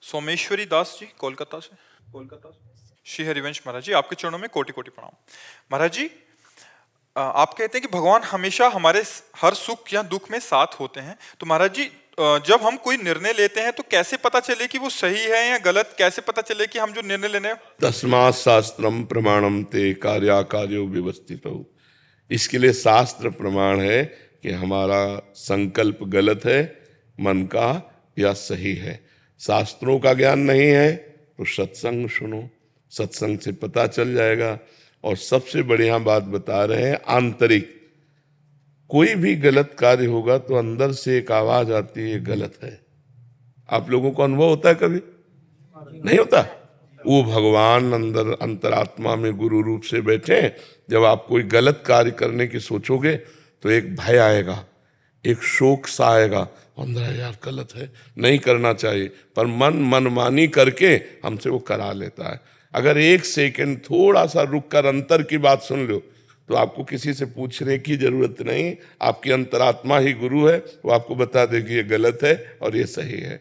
सोमेश्वरी दास जी कोलकाता से। श्री हरिवंश महाराज जी, आपके चरणों में कोटि कोटि प्रणाम। महाराज जी, आप कहते हैं कि भगवान हमेशा हमारे हर सुख या दुख में साथ होते हैं। तो महाराज जी, जब हम कोई निर्णय लेते हैं तो कैसे पता चले कि वो सही है या गलत? कैसे पता चले कि हम जो निर्णय लेने? तस्मात् शास्त्रम प्रमाणम ते कार्याकार्यो व्यवस्थितो। इसके लिए शास्त्र प्रमाण है कि हमारा संकल्प गलत है मन का या सही है। शास्त्रों का ज्ञान नहीं है तो सत्संग सुनो, सत्संग से पता चल जाएगा। और सबसे बढ़िया बात बता रहे हैं, आंतरिक कोई भी गलत कार्य होगा तो अंदर से एक आवाज आती है गलत है। आप लोगों को अनुभव होता है कभी? नहीं होता? वो भगवान अंदर अंतरात्मा में गुरु रूप से बैठे। जब आप कोई गलत कार्य करने की सोचोगे तो एक भय आएगा, एक शोक सा आएगा, अंदर यार गलत है, नहीं करना चाहिए, पर मनमानी करके हमसे वो करा लेता है। अगर एक सेकंड थोड़ा सा रुक कर अंतर की बात सुन लो तो आपको किसी से पूछने की जरूरत नहीं, आपकी अंतरात्मा ही गुरु है, वो आपको बता देगी ये गलत है और ये सही है।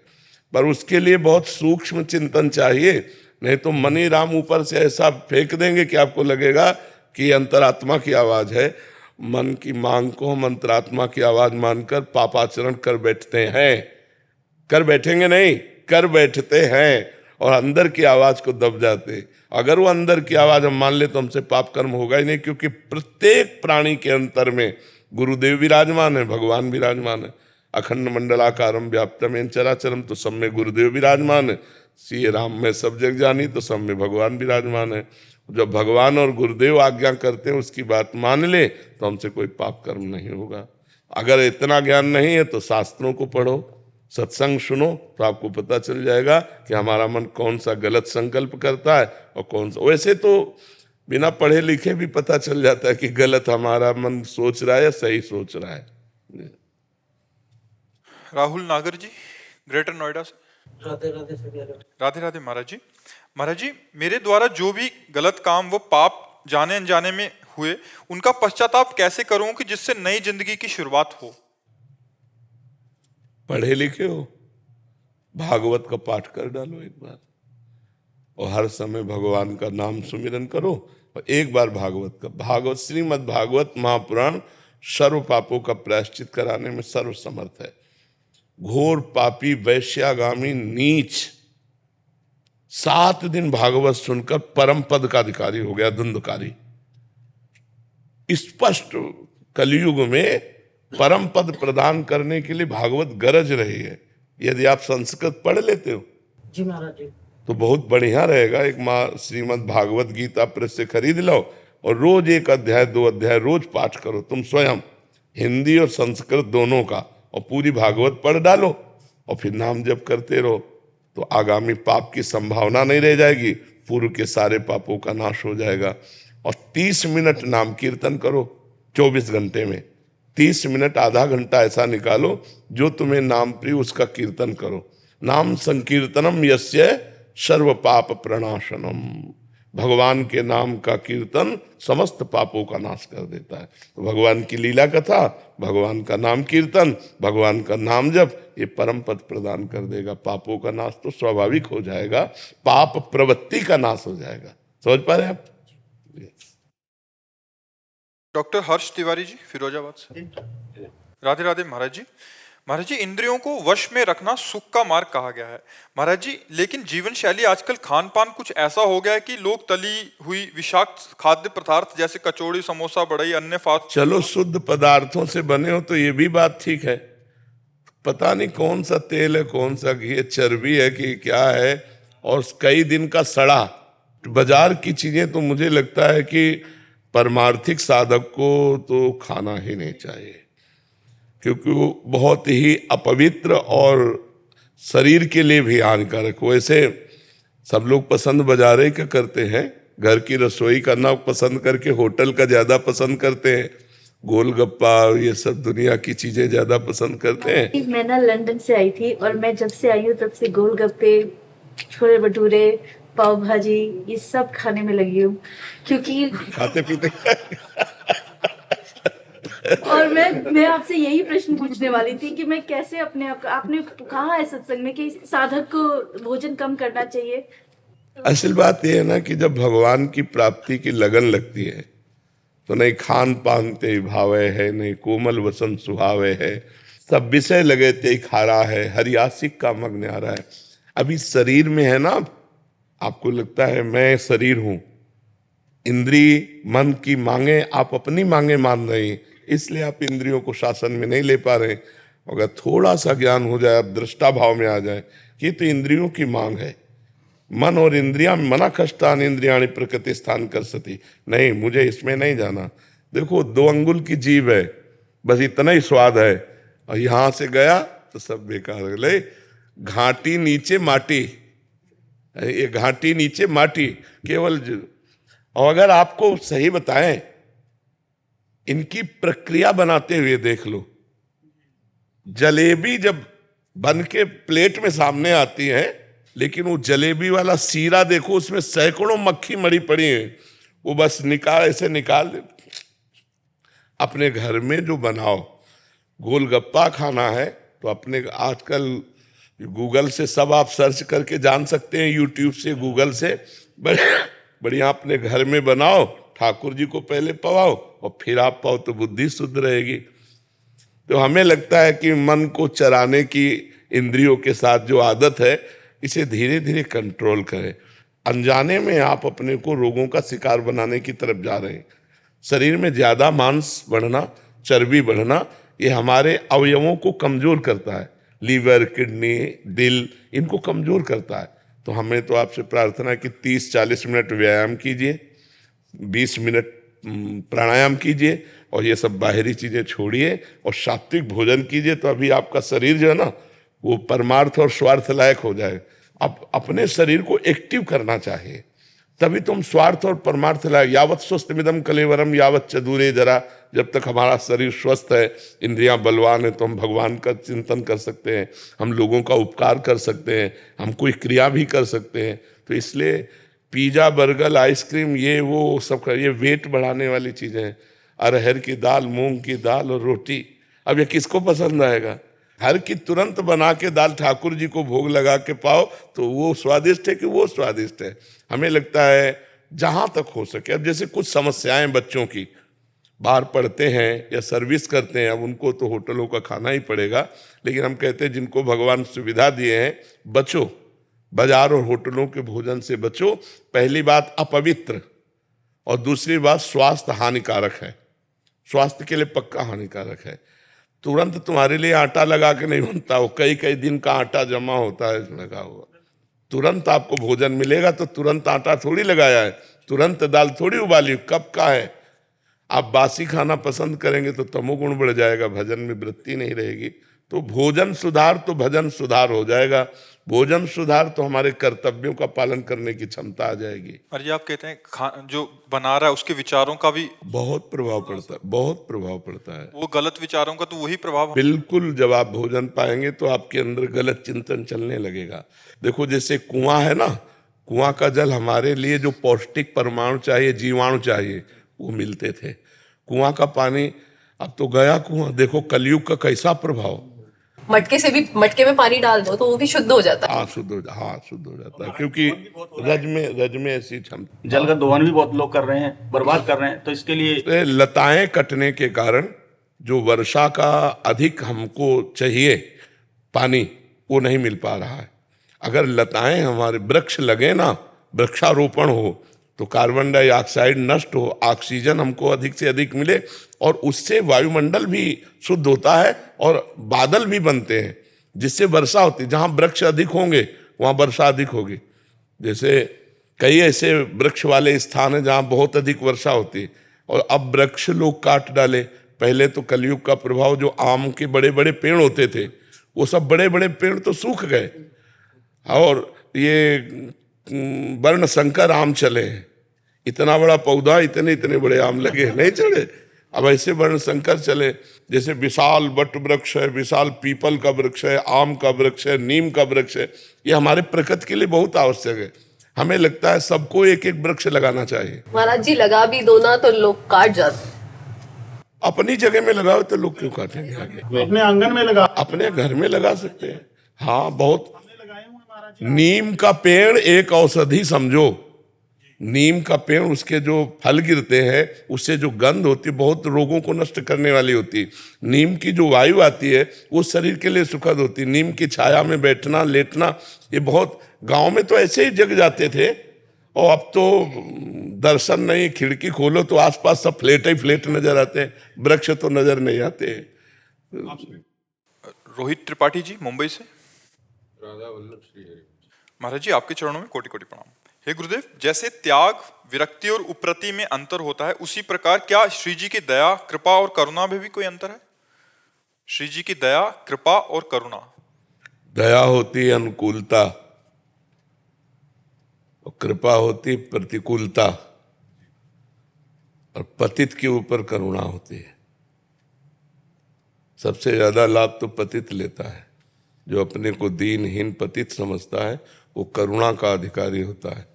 पर उसके लिए बहुत सूक्ष्म चिंतन चाहिए, नहीं तो मनी राम ऊपर से ऐसा फेंक देंगे कि आपको लगेगा कि अंतरात्मा की आवाज है। मन की मांग को हम अंतरात्मा की आवाज मानकर पापाचरण कर बैठते हैं। कर बैठेंगे नहीं, कर बैठते हैं और अंदर की आवाज को दब जाते। अगर वो अंदर की आवाज हम मान ले तो हमसे पाप कर्म होगा ही नहीं, क्योंकि प्रत्येक प्राणी के अंतर में गुरुदेव विराजमान है, भगवान विराजमान है। अखंड मंडलाकारम व्याप्तम येन चराचरम, तो सब में गुरुदेव विराजमान है। श्री राम में सब जग जानी, तो सब में भगवान विराजमान है। जब भगवान और गुरुदेव आज्ञा करते हैं उसकी बात मान ले तो हमसे कोई पाप कर्म नहीं होगा। अगर इतना ज्ञान नहीं है तो शास्त्रों को पढ़ो, सत्संग सुनो, तो आपको पता चल जाएगा कि हमारा मन कौन सा गलत संकल्प करता है और कौन सा। वैसे तो बिना पढ़े लिखे भी पता चल जाता है कि गलत हमारा मन सोच रहा है या सही सोच रहा है। राहुल नागर जी, ग्रेटर नोएडा से। राधे राधे। राधे राधे महाराज जी। महाराज जी, मेरे द्वारा जो भी गलत काम वो पाप जाने अनजाने में हुए, उनका पश्चाताप कैसे करूं कि जिससे नई जिंदगी की शुरुआत हो? पढ़े लिखे हो, भागवत का पाठ कर डालो एक बार, और हर समय भगवान का नाम सुमिरन करो। और एक बार भागवत श्रीमद् भागवत महापुराण सर्व पापों का प्रायश्चित कराने में सर्व समर्थ है। घोर पापी वैश्यागामी नीच 7 दिन भागवत सुनकर परम पद का अधिकारी हो गया, धुंधकारी। स्पष्ट कलयुग में परम पद प्रदान करने के लिए भागवत गरज रही है। यदि आप संस्कृत पढ़ लेते हो जी महाराज जी, तो बहुत बढ़िया रहेगा। एक माँ श्रीमद् भागवत गीता प्रेस से खरीद लो और रोज 1 अध्याय 2 अध्याय रोज पाठ करो तुम स्वयं, हिंदी और संस्कृत दोनों का, और पूरी भागवत पढ़ डालो और फिर नाम जप करते रहो, तो आगामी पाप की संभावना नहीं रह जाएगी, पूर्व के सारे पापों का नाश हो जाएगा। और 30 मिनट नाम कीर्तन करो 24 घंटे में, 30 मिनट आधा घंटा ऐसा निकालो जो तुम्हें नाम प्रिय उसका कीर्तन करो। नाम संकीर्तनम यस्य सर्व पाप प्रणाशनम। भगवान के नाम का कीर्तन समस्त पापों का नाश कर देता है। तो भगवान की लीला कथा, भगवान का नाम कीर्तन, भगवान का नाम जप, ये परम पद प्रदान कर देगा। पापों का नाश तो स्वाभाविक हो जाएगा, पाप प्रवृत्ति का नाश हो जाएगा। समझ पा रहे हैं आप? डॉक्टर हर्ष तिवारी जी, फिरोजाबाद से। राधे राधे महाराज जी। महाराज जी, इंद्रियों को वश में रखना सुख का मार्ग कहा गया है महाराज जी, लेकिन जीवन शैली आजकल खान पान कुछ ऐसा हो गया है कि लोग तली हुई विषाक्त खाद्य पदार्थ जैसे कचौड़ी, समोसा, बड़ई, अन्य फास्ट। चलो शुद्ध पदार्थों से बने हो तो ये भी बात ठीक है। पता नहीं कौन सा तेल है, कौन सा घी है, चर्बी है कि क्या है, और कई दिन का सड़ा। बाजार की चीजें तो मुझे लगता है कि परमार्थिक साधक को तो खाना ही नहीं चाहिए, क्योंकि वो बहुत ही अपवित्र और शरीर के लिए भी हानिकारक। वैसे सब लोग पसंद बाजारे का करते हैं, घर की रसोई करना पसंद करके होटल का ज्यादा पसंद करते हैं, गोलगप्पा ये सब दुनिया की चीजें ज्यादा पसंद करते हैं। मैं ना लंदन से आई थी और मैं जब से आई हूँ तब से गोलगप्पे, छोले भटूरे, पाव भाजी ये सब खाने में लगी हूँ, क्योंकि खाते पीते और मैं आपसे यही प्रश्न पूछने वाली थी कि मैं कैसे अपने आप आपने कहा है सत्संग में कि साधक को भोजन कम करना चाहिए। असल बात यह है ना कि जब भगवान की प्राप्ति की लगन लगती है तो नहीं खान पान ते भावे है, नहीं कोमल वसन सुहावे है, सब विषय लगे ते खारा है, हरियासिक का मग न्यारा है। अभी शरीर में है ना, आपको लगता है मैं शरीर हूं, इंद्री मन की मांगे आप अपनी मांगे मान रहे हैं, इसलिए आप इंद्रियों को शासन में नहीं ले पा रहे। अगर थोड़ा सा ज्ञान हो जाए, आप दृष्टा भाव में आ जाए कि तो इंद्रियों की मांग है, मन और इंद्रियां मना कष्टान इंद्रियाणी प्रकृति स्थान कर सती, नहीं मुझे इसमें नहीं जाना। देखो 2 अंगुल की जीभ है, बस इतना ही स्वाद है, और यहां से गया तो सब बेकार है। ले घाटी नीचे माटी, ये घाटी नीचे माटी केवल। और अगर आपको सही बताएं, इनकी प्रक्रिया बनाते हुए देख लो, जलेबी जब बन के प्लेट में सामने आती है, लेकिन वो जलेबी वाला सीरा देखो, उसमें सैकड़ों मक्खी मरी पड़ी है, वो बस ऐसे निकाल दे। अपने घर में जो बनाओ, गोलगप्पा खाना है तो अपने आजकल गूगल से सब आप सर्च करके जान सकते हैं, यूट्यूब से, गूगल से, बढ़िया अपने घर में बनाओ, ठाकुर जी को पहले पवाओ और फिर आप पाओ, तो बुद्धि शुद्ध रहेगी। तो हमें लगता है कि मन को चराने की इंद्रियों के साथ जो आदत है, इसे धीरे धीरे कंट्रोल करें। अनजाने में आप अपने को रोगों का शिकार बनाने की तरफ जा रहे हैं। शरीर में ज्यादा मांस बढ़ना, चर्बी बढ़ना, ये हमारे अवयवों को कमजोर करता है, लीवर, किडनी, दिल, इनको कमजोर करता है। तो हमें तो आपसे प्रार्थना है कि 30-40 मिनट व्यायाम कीजिए, 20 मिनट प्राणायाम कीजिए, और ये सब बाहरी चीजें छोड़िए और सात्विक भोजन कीजिए। तो अभी आपका शरीर जो है ना, वो परमार्थ और स्वार्थ लायक हो जाए। अब अपने शरीर को एक्टिव करना चाहिए, तभी तुम स्वार्थ और परमार्थ लायक। यावत स्वस्थमिदम कलेवरम यावत च दूरे जरा, जब तक हमारा शरीर स्वस्थ है, इंद्रियां बलवान है, तो हम भगवान का चिंतन कर सकते हैं, हम लोगों का उपकार कर सकते हैं, हम कोई क्रिया भी कर सकते हैं। तो इसलिए पिज्जा, बर्गर, आइसक्रीम, ये वो सब ये वेट बढ़ाने वाली चीजें हैं। अरहर की दाल, मूंग की दाल और रोटी, अब ये किसको पसंद आएगा? हर की तुरंत बना के दाल ठाकुर जी को भोग लगा के पाओ तो वो स्वादिष्ट है कि वो स्वादिष्ट है। हमें लगता है जहां तक हो सके, अब जैसे कुछ समस्याएं बच्चों की, बाहर पढ़ते हैं या सर्विस करते हैं, अब उनको तो होटलों का खाना ही पड़ेगा, लेकिन हम कहते हैं जिनको भगवान सुविधा दिए हैं, बचो, बाजार और होटलों के भोजन से बचो। पहली बात अपवित्र, और दूसरी बात स्वास्थ्य हानिकारक है, स्वास्थ्य के लिए पक्का हानिकारक है। तुरंत तुम्हारे लिए आटा लगा के नहीं बनता, वो कई कई दिन का आटा जमा होता है लगा हुआ। तुरंत आपको भोजन मिलेगा तो तुरंत आटा थोड़ी लगाया है, तुरंत दाल थोड़ी उबाली, कब का है। आप बासी खाना पसंद करेंगे तो तमोगुण बढ़ जाएगा, भजन में वृत्ति नहीं रहेगी। तो भोजन सुधार तो भजन सुधार हो जाएगा, भोजन सुधार तो हमारे कर्तव्यों का पालन करने की क्षमता आ जाएगी। और ये आप कहते हैं जो बना रहा है उसके विचारों का भी बहुत प्रभाव पड़ता है, बहुत प्रभाव पड़ता है। वो गलत विचारों का तो वही प्रभाव। बिल्कुल, जब आप भोजन पाएंगे तो आपके अंदर गलत चिंतन चलने लगेगा। देखो जैसे कुआं है ना, कुआं का जल हमारे लिए जो पौष्टिक परमाणु चाहिए, जीवाणु चाहिए, वो मिलते थे। कुआं का पानी अब तो गया कुआं। देखो कलयुग का कैसा प्रभाव। मटके से भी, मटके में पानी डाल दो तो वो भी शुद्ध हो जाता है। हाँ शुद्ध हो जाता है, क्योंकि रज में ऐसी क्षमता। जल का दोहन भी बहुत लोग कर रहे हैं, बर्बाद कर रहे हैं। तो इसके लिए लताएं कटने के कारण जो वर्षा का अधिक हमको चाहिए पानी, वो नहीं मिल पा रहा है। अगर लताएं, हमारे वृक्ष लगे ना, वृक्षारोपण हो, तो कार्बन डाइऑक्साइड नष्ट हो, ऑक्सीजन हमको अधिक से अधिक मिले, और उससे वायुमंडल भी शुद्ध होता है और बादल भी बनते हैं, जिससे वर्षा होती है। जहां वृक्ष अधिक होंगे वहां वर्षा अधिक होगी। जैसे कई ऐसे वृक्ष वाले स्थान हैं जहां बहुत अधिक वर्षा होती है, और अब वृक्ष लोग काट डाले। पहले तो कलयुग का प्रभाव, जो आम के बड़े बड़े पेड़ होते थे, वो सब बड़े बड़े पेड़ तो सूख गए, और ये वर्ण संकर आम चले हैं। इतना बड़ा पौधा, इतने बड़े आम लगे, नहीं चढ़े। अब ऐसे वर्ण संकर चले, जैसे विशाल वट वृक्ष है, विशाल पीपल का वृक्ष है, आम का वृक्ष है, नीम का वृक्ष है। ये हमारे प्रकृति के लिए बहुत आवश्यक है। हमें लगता है सबको एक एक वृक्ष लगाना चाहिए। महाराज जी लगा भी दो ना तो लोग काट जाते। अपनी जगह में लगाओ तो लोग क्यों काटेंगे आगे? अपने आंगन में लगा अपने घर में लगा सकते हैं। हाँ, बहुत। नीम का पेड़ एक औषधि समझो। नीम का पेड़, उसके जो फल गिरते हैं उससे जो गंध होती है बहुत रोगों को नष्ट करने वाली होती है। नीम की जो वायु आती है वो शरीर के लिए सुखद होती है। नीम की छाया में बैठना लेटना, ये बहुत, गांव में तो ऐसे ही जग जाते थे, और अब तो दर्शन नहीं, खिड़की खोलो तो आसपास सब फ्लैट ही फ्लैट नजर आते हैं, वृक्ष तो नजर नहीं आते हैं। रोहित त्रिपाठी जी मुंबई से। महाराज जी, आपके चरणों में कोटि कोटि प्रणाम। हे गुरुदेव, जैसे त्याग, विरक्ति और उपरति में अंतर होता है, उसी प्रकार क्या श्री जी की दया, कृपा और करुणा में भी कोई अंतर है? श्री जी की दया, कृपा और करुणा। दया होती है अनुकूलता, और कृपा होती प्रतिकूलता, और पतित के ऊपर करुणा होती है। सबसे ज्यादा लाभ तो पतित लेता है। जो अपने को दीनहीन पतित समझता है वो करुणा का अधिकारी होता है।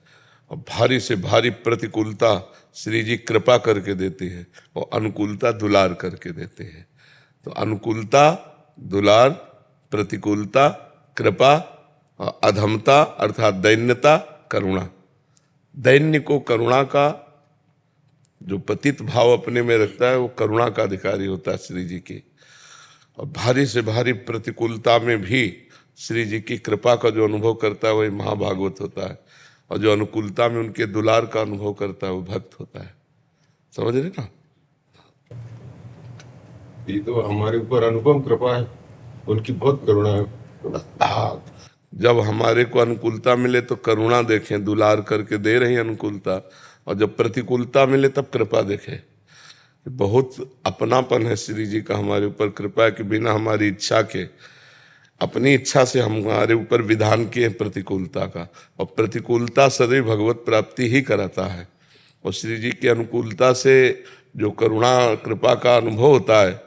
और भारी से भारी प्रतिकूलता श्री जी कृपा करके देती है, और अनुकूलता दुलार करके देते हैं। तो अनुकूलता, दुलार, प्रतिकूलता, कृपा, और अधमता अर्थात दैन्यता, करुणा। दैन्य को करुणा का, जो पतित भाव अपने में रखता है वो करुणा का अधिकारी होता है श्री जी की। और भारी से भारी प्रतिकूलता में भी श्री जी की कृपा का जो अनुभव करता है वही महाभागवत होता है, और जो अनुकूलता में उनके दुलार का अनुभव करता है वो भक्त होता है। समझ रहे ना? ये तो हमारे ऊपर अनुपम कृपा है, उनकी बहुत करुणा है। हाँ, जब हमारे को अनुकूलता मिले तो करुणा देखें, दुलार करके दे रही अनुकूलता, और जब प्रतिकूलता मिले तब कृपा देखें। बहुत अपनापन है श्री जी का हमारे ऊपर, कृपा है कि बिना हमारी इच्छा के, अपनी इच्छा से हमारे ऊपर विधान किए प्रतिकूलता का, और प्रतिकूलता सदैव भगवत प्राप्ति ही कराता है। और श्री जी की अनुकूलता से जो करुणा कृपा का अनुभव होता है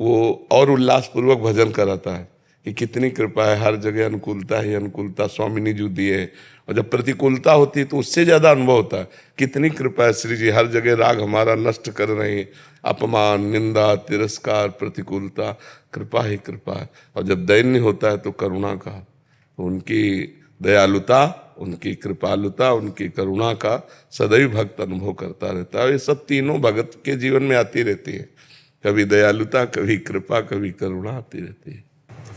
वो और उल्लासपूर्वक भजन कराता है कि कितनी कृपा है, हर जगह अनुकूलता ही अनुकूलता स्वामिनी जी दी है। और जब प्रतिकूलता होती है तो उससे ज्यादा अनुभव होता है, कितनी कृपा है श्री जी, हर जगह राग हमारा नष्ट कर रहे हैं, अपमान, निंदा, तिरस्कार, प्रतिकूलता, कृपा ही कृपा है। और जब दैन्य होता है तो करुणा का, तो उनकी दयालुता, उनकी कृपालुता, उनकी करुणा का सदैव भक्त अनुभव करता रहता है। ये सब तीनों भगत के जीवन में आती रहती है, कभी दयालुता, कभी कृपा, कभी करुणा आती रहती है।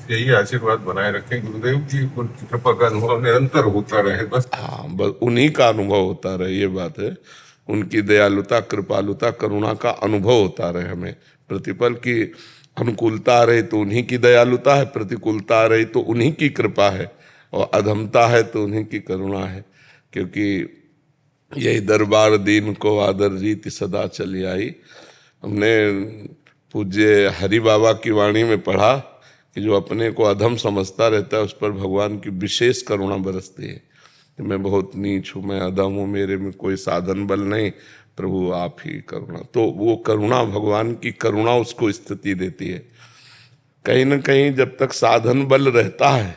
यही आशीर्वाद बनाए रखें गुरुदेव की, उनकी कृपा का अनुभव निरंतर होता रहे बस। हाँ, बस उन्हीं का अनुभव होता रहे, ये बात है। उनकी दयालुता, कृपालुता, करुणा का अनुभव होता रहे हमें। प्रतिपल की अनुकूलता आ रही तो उन्हीं की दयालुता है, प्रतिकूलता आ रही तो उन्हीं की कृपा है, और अधमता है तो उन्हीं की करुणा है। क्योंकि यही दरबार दीन को आदर रीति सदा चली आई। हमने पूज्य हरि बाबा की वाणी में पढ़ा कि जो अपने को अधम समझता रहता है उस पर भगवान की विशेष करुणा बरसती है कि मैं बहुत नीच हूँ, मैं अधम हूँ, मेरे में कोई साधन बल नहीं, प्रभु आप ही करुणा। तो वो करुणा, भगवान की करुणा उसको स्थिति देती है। कहीं ना कहीं जब तक साधन बल रहता है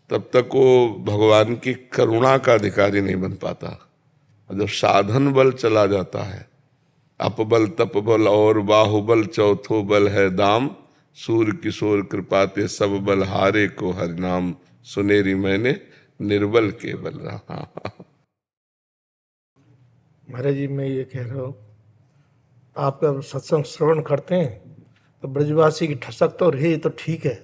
तब तक वो भगवान की करुणा का अधिकारी नहीं बन पाता। और जब साधन बल चला जाता है, अपबल तपबल और बाहुबल चौथो बल है दाम, सूर्य किशोर कृपाते सब बल हारे को हरिनाम, सुनेरी मैंने निर्बल के बल रहा। महाराज जी, मैं ये कह रहा हूँ, आपका सत्संग श्रवण करते हैं तो ब्रजवासी की ठसक तो रही तो ठीक है,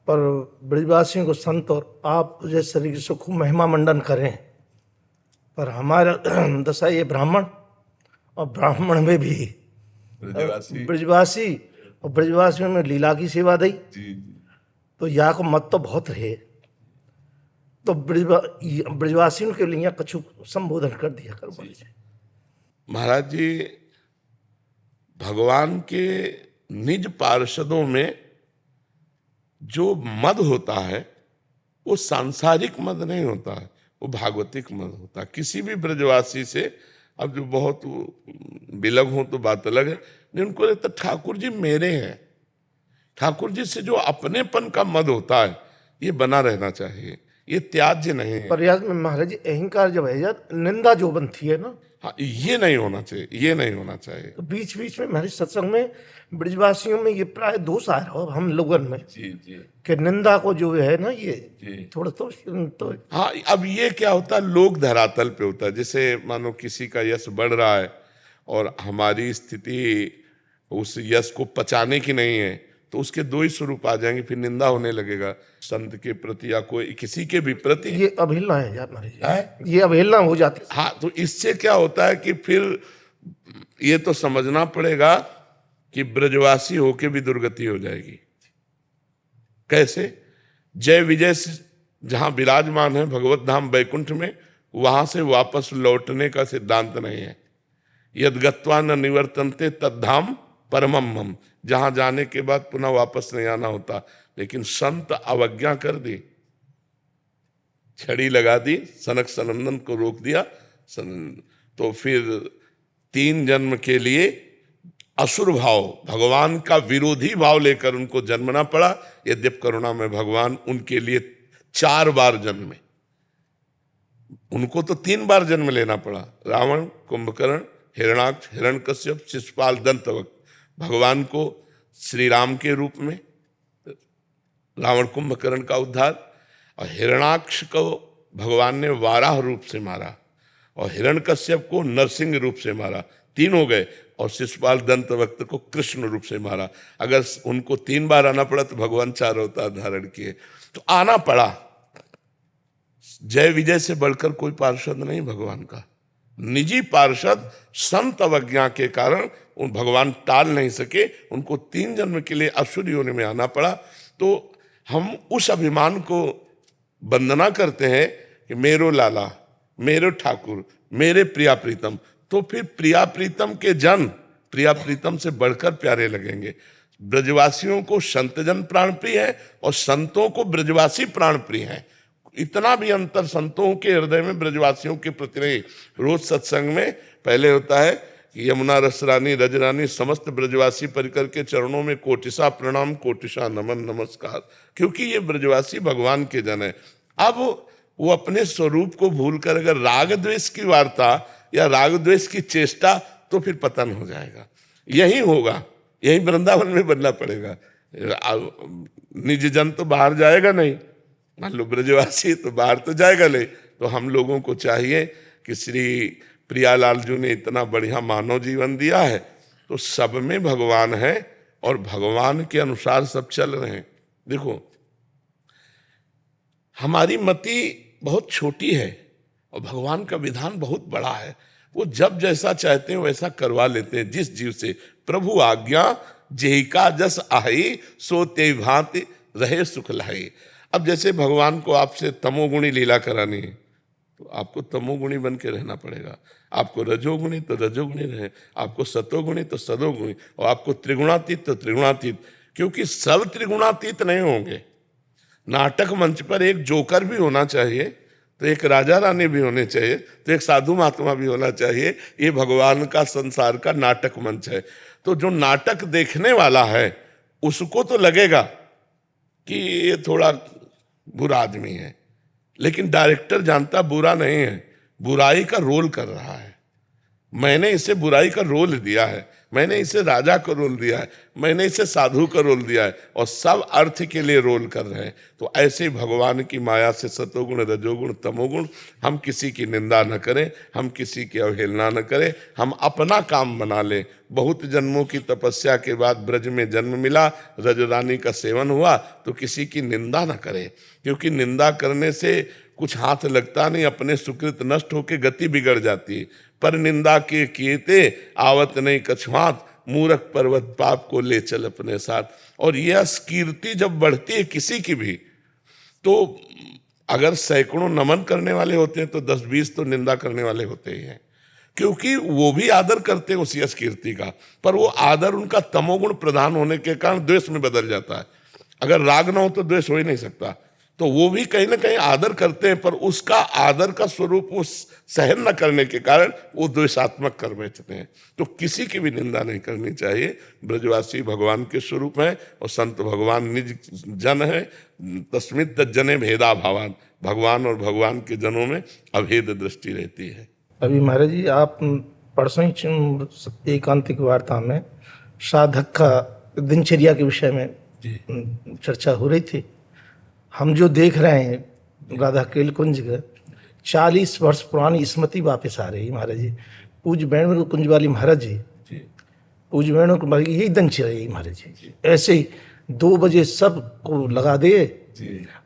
पर ब्रजवासियों को संत और आप जैसे तरीके से खूब महिमा मंडन करें, पर हमारा दशा ये ब्राह्मण, और ब्राह्मण में भी ब्रजवासी, और ब्रजवासियों में लीला की सेवा दी, तो यहाँ को मत तो बहुत रहे। तो ब्रजवासियों के लिए कछु संबोधन कर दिया कर। महाराज जी, भगवान के निज पार्षदों में जो मद होता है वो सांसारिक मद नहीं होता है, वो भागवतिक मद होता है। किसी भी ब्रजवासी से, अब जो बहुत बिलग हो तो बात अलग है, नहीं, उनको लगता ठाकुर जी मेरे हैं। ठाकुर जी से जो अपनेपन का मद होता है ये बना रहना चाहिए, ये त्याज्य नहीं है। प्रयास में महाराज जी अहंकार जब है जात, निंदा जो बनती है ना, हाँ, ये नहीं होना चाहिए, ये नहीं होना चाहिए। तो बीच बीच में हमारे सत्संग में ब्रजवासियों में ये प्राय दोष आ रहा है हम लोगों में जी जी कि निंदा को जो है ना ये जी। थोड़ा तो हाँ, अब ये क्या होता है, लोग धरातल पे होता है। जैसे मानो किसी का यश बढ़ रहा है और हमारी स्थिति उस यश को पचाने की नहीं है, तो उसके दो ही स्वरूप आ जाएंगे, फिर निंदा होने लगेगा संत के प्रति या कोई किसी के भी प्रति। ये अवहेलना है यार हमारे है? ये अवहेलना हो जाती है। हाँ, तो इससे क्या होता है कि फिर ये तो समझना पड़ेगा कि ब्रजवासी होके भी दुर्गति हो जाएगी। कैसे? जय विजय से जहां विराजमान है भगवत धाम वैकुंठ में, वहां से वापस लौटने का सिद्धांत नहीं है। यद गत्वा न निवर्तन्ते तद्धाम परमम मम, जहां जाने के बाद पुनः वापस नहीं आना होता। लेकिन संत अवज्ञा कर दी, छड़ी लगा दी, सनक सनंदन को रोक दिया, तो फिर 3 जन्म के लिए असुर भाव, भगवान का विरोधी भाव लेकर उनको जन्मना पड़ा। यद्यप करुणा में भगवान उनके लिए 4 बार जन्मे, उनको तो 3 बार जन्म लेना पड़ा। रावण, कुंभकर्ण, हिरणाक्ष, हिरण्यकश्यप, शिशुपाल, दंतवक्र। भगवान को श्री राम के रूप में रावण कुंभकर्ण का उद्धार, और हिरणाक्ष को भगवान ने वाराह रूप से मारा, और हिरण्यकश्यप को नरसिंह रूप से मारा। 3 हो गए। और शिशुपाल दंतवक्र को कृष्ण रूप से मारा। अगर उनको 3 बार आना पड़ा तो भगवान 4 अवतार धारण किए, तो आना पड़ा। जय विजय से बढ़कर कोई पार्षद नहीं भगवान का। निजी पार्षद संत अवज्ञा के कारण उन भगवान टाल नहीं सके, उनको 3 जन्म के लिए असुर योनि में आना पड़ा। तो हम उस अभिमान को वंदना करते हैं कि मेरो लाला, मेरो ठाकुर, मेरे प्रिया प्रीतम। तो फिर प्रिया प्रीतम के जन प्रिया प्रीतम से बढ़कर प्यारे लगेंगे। ब्रजवासियों को संतजन प्राण प्रिय है और संतों को ब्रजवासी प्राण प्रिय है। इतना भी अंतर संतों के हृदय में ब्रजवासियों के प्रति नहीं। रोज सत्संग में पहले होता है कि यमुना रसरानी रजरानी समस्त ब्रजवासी परिकर के चरणों में कोटिसा प्रणाम, कोटिसा नमन नमस्कार, क्योंकि ये ब्रजवासी भगवान के जन है। अब वो अपने स्वरूप को भूलकर अगर राग द्वेष की वार्ता या राग द्वेष की चेष्टा, तो फिर पतन हो जाएगा। यही होगा, यही वृंदावन में बनना पड़ेगा। निज जन तो बाहर जाएगा नहीं, मान लो ब्रजवासी तो बाहर तो जाएगा नहीं। तो हम लोगों को चाहिए कि श्री प्रियालाल जी ने इतना बढ़िया मानव जीवन दिया है, तो सब में भगवान है और भगवान के अनुसार सब चल रहे हैं। देखो, हमारी मति बहुत छोटी है और भगवान का विधान बहुत बड़ा है। वो जब जैसा चाहते हैं वैसा करवा लेते हैं जिस जीव से। प्रभु आज्ञा जेहि का जस आही, सो ते भांति रहे सुख लाई। अब जैसे भगवान को आपसे तमोगुणी लीला करानी है, तो आपको तमोगुणी बन के रहना पड़ेगा। आपको रजोगुणी तो रजोगुणी रहे, आपको सतोगुणी तो सतोगुणी, और आपको त्रिगुणातीत तो त्रिगुणातीत, क्योंकि सब त्रिगुणातीत नहीं होंगे। नाटक मंच पर एक जोकर भी होना चाहिए, तो एक राजा रानी भी होने चाहिए, तो एक साधु महात्मा भी होना चाहिए। ये भगवान का संसार का नाटक मंच है। तो जो नाटक देखने वाला है उसको तो लगेगा कि ये थोड़ा बुरा आदमी है, लेकिन डायरेक्टर जानता बुरा नहीं है, बुराई का रोल कर रहा है। मैंने इसे बुराई का रोल दिया है, मैंने इसे राजा का रोल दिया है, मैंने इसे साधु का रोल दिया है, और सब अर्थ के लिए रोल कर रहे हैं। तो ऐसे भगवान की माया से सतोगुण रजोगुण तमोगुण, हम किसी की निंदा न करें, हम किसी की अवहेलना न करें, हम अपना काम बना लें। बहुत जन्मों की तपस्या के बाद ब्रज में जन्म मिला, रजरानी का सेवन हुआ, तो किसी की निंदा न करें, क्योंकि निंदा करने से कुछ हाथ लगता नहीं, अपने सुकृत नष्ट होकर गति बिगड़ जाती है। पर निंदा के कीते आवत नहीं कछुआत, मूरख पर्वत पाप को ले चल अपने साथ। और यह कीर्ति जब बढ़ती है किसी की भी, तो अगर सैकड़ों नमन करने वाले होते हैं तो 10-20 तो निंदा करने वाले होते ही हैं, क्योंकि वो भी आदर करते हैं उस यश कीर्ति का। पर वो आदर उनका तमोगुण प्रधान होने के कारण द्वेष में बदल जाता है। अगर राग ना हो तो द्वेष हो ही नहीं सकता। तो वो भी कहीं ना कहीं आदर करते हैं, पर उसका आदर का स्वरूप वो सहन न करने के कारण वो द्वेषात्मक कर बैठते हैं। तो किसी की भी निंदा नहीं करनी चाहिए। ब्रजवासी भगवान के स्वरूप हैं और संत भगवान निज जन है। तस्मित जने भेदा भावान, भगवान और भगवान के जनों में अभेद दृष्टि रहती है। अभी महाराज जी आप परसों ही एकांतिक वार्ता में साधक का दिनचर्या के विषय में चर्चा हो रही थी। हम जो देख रहे हैं राधा केल कुंज का 40 वर्ष पुरानी स्मृति वापस आ रही है महाराज जी। पूज्य वेणु कुंज वाली महाराज जी, पूज्य वेणु कुंज यही दिनचर्या है महाराज जी। ऐसे ही 2 बजे सबको लगा दे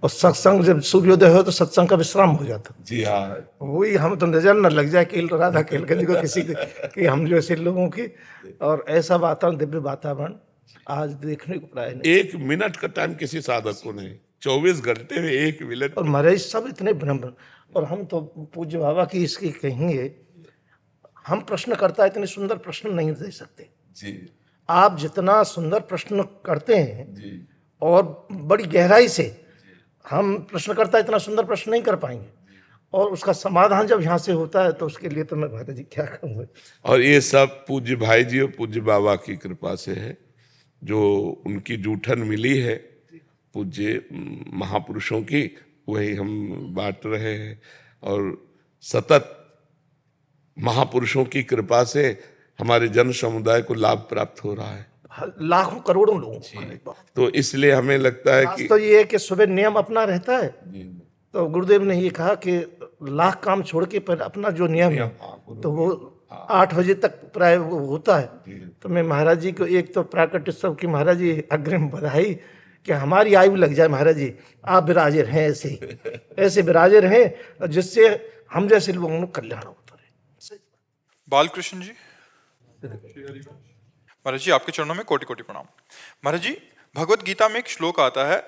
और सत्संग जब सूर्योदय हो तो सत्संग का विश्राम हो जाता। जी हाँ, वही हम तो नजर न लग जाए कि राधा केलगंज को किसी कि हम जैसे लोगों की। और ऐसा वातावरण, दिव्य वातावरण आज देखने को प्राय नहीं। 1 मिनट का टाइम किसी साधक को नहीं, 24 घंटे में 1 मिनट। और महाराज सब इतने ब्रह्म, और हम तो पूज्य बाबा की इसकी कहेंगे, हम प्रश्नकर्ता इतने सुंदर प्रश्न नहीं दे सकते जी आप जितना सुंदर प्रश्न करते हैं जी और बड़ी गहराई से। हम प्रश्नकर्ता इतना सुंदर प्रश्न नहीं कर पाएंगे, और उसका समाधान जब यहाँ से होता है तो उसके लिए तो मैं महाराज जी क्या कहूँगा। और ये सब पूज्य भाई जी और पूज्य बाबा की कृपा से है, जो उनकी जूठन मिली है पूज्य महापुरुषों की, वही हम बांट रहे हैं। और सतत महापुरुषों की कृपा से हमारे जन समुदाय को लाभ प्राप्त हो रहा है, लाखों करोड़ों लोगों को। तो इसलिए हमें लगता है कि तो ये है कि सुबह नियम अपना रहता है, तो गुरुदेव ने ये कहा कि लाख काम छोड़ के पर अपना जो नियम है तो वो 8 बजे तक प्राय वो होता है। तो मैं महाराज जी को एक तो प्राकट उत्सव की महाराज जी अग्रिम बधाई कि हमारी आयु लग जाए महाराज जी, आप विराजे रहें ऐसे विराजे रहें जिससे हम जैसे लोगों को कल्याण होता रहे। बालकृष्ण जी। महाराज जी आपके चरणों में कोटि कोटि प्रणाम। महाराज जी, भगवत गीता में एक श्लोक आता है,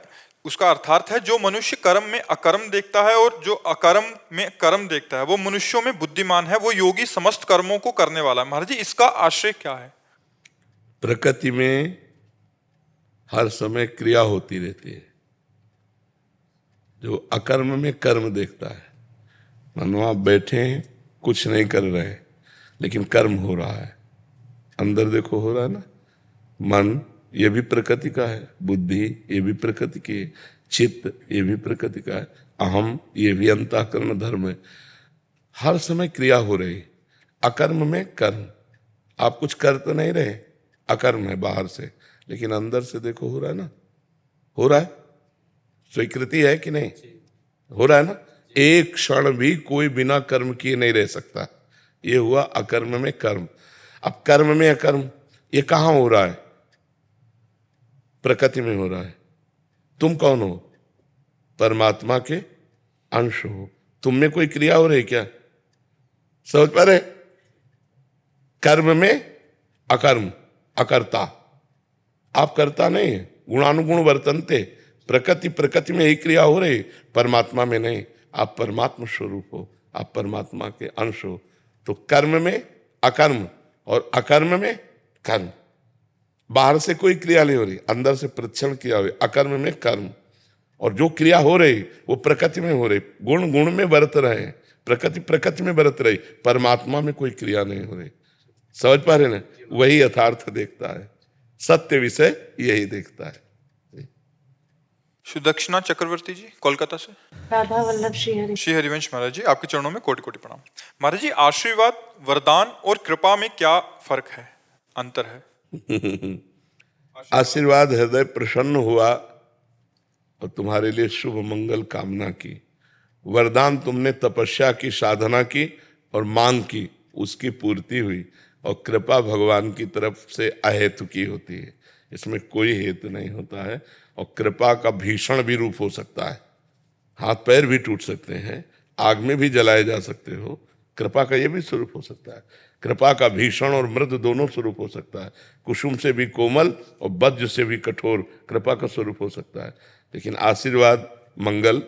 उसका अर्थार्थ है, जो मनुष्य कर्म में अकर्म देखता है और जो अकर्म में कर्म देखता है वो मनुष्यों में बुद्धिमान है, वो योगी समस्त कर्मों को करने वाला है। महाराज जी इसका आशय क्या है? प्रकृति में हर समय क्रिया होती रहती है। जो अकर्म में कर्म देखता है, मानो आप बैठे हैं कुछ नहीं कर रहे हैं लेकिन कर्म हो रहा है, अंदर देखो हो रहा है ना। मन ये भी प्रकृति का है, बुद्धि ये भी प्रकृति की है, चित्त ये भी प्रकृति का है, अहम ये भी अंतःकरण धर्म है। हर समय क्रिया हो रही है। अकर्म में कर्म, आप कुछ कर तो नहीं रहे, अकर्म है बाहर से, लेकिन अंदर से देखो हो रहा है ना, हो रहा है। स्वीकृति है कि नहीं? हो रहा है ना। एक क्षण भी कोई बिना कर्म किए नहीं रह सकता। ये हुआ अकर्म में कर्म। अब कर्म में अकर्म ये कहाँ हो रहा है? प्रकृति में हो रहा है। तुम कौन हो? परमात्मा के अंश हो। तुम में कोई क्रिया हो रही क्या? समझ पा रहे? कर्म में अकर्म, अकर्ता। आप करता नहीं है, गुणानुगुण वर्तनते। प्रकृति में ही क्रिया हो रही, परमात्मा में नहीं। आप परमात्मा स्वरूप हो, आप परमात्मा के अंश हो। तो कर्म में अकर्म और अकर्म में कर्म। बाहर से कोई क्रिया नहीं हो रही, अंदर से प्रक्षण किया हुई। अकर्म में कर्म, और जो क्रिया हो रही वो प्रकृति में हो रही। गुण गुण में बरत रहे, प्रकृति में बरत रही, परमात्मा में कोई क्रिया नहीं हो रही। समझ पा रहे ना? वही यथार्थ देखता है, सत्य विषय यही देखता है। सुदक्षिणा चक्रवर्ती जी कोलकाता से। राधा वल्लभ श्री हरिवंश महाराज जी आपके चरणों में कोटि कोटि प्रणाम। महाराज जी, आशीर्वाद, वरदान और कृपा में क्या फर्क है, अंतर है? आशीर्वाद हृदय प्रसन्न हुआ और तुम्हारे लिए शुभ मंगल कामना की। वरदान तुमने तपस्या की, साधना की और मांग की, उसकी पूर्ति हुई। और कृपा भगवान की तरफ से अहेतु की होती है, इसमें कोई हेतु नहीं होता है। और कृपा का भीषण भी रूप हो सकता है, हाथ पैर भी टूट सकते हैं, आग में भी जलाए जा सकते हो। कृपा का ये भी स्वरूप हो सकता है। कृपा का भीषण और मृद दोनों स्वरूप हो सकता है। कुसुम से भी कोमल और वज्र से भी कठोर कृपा का स्वरूप हो सकता है। लेकिन आशीर्वाद मंगल,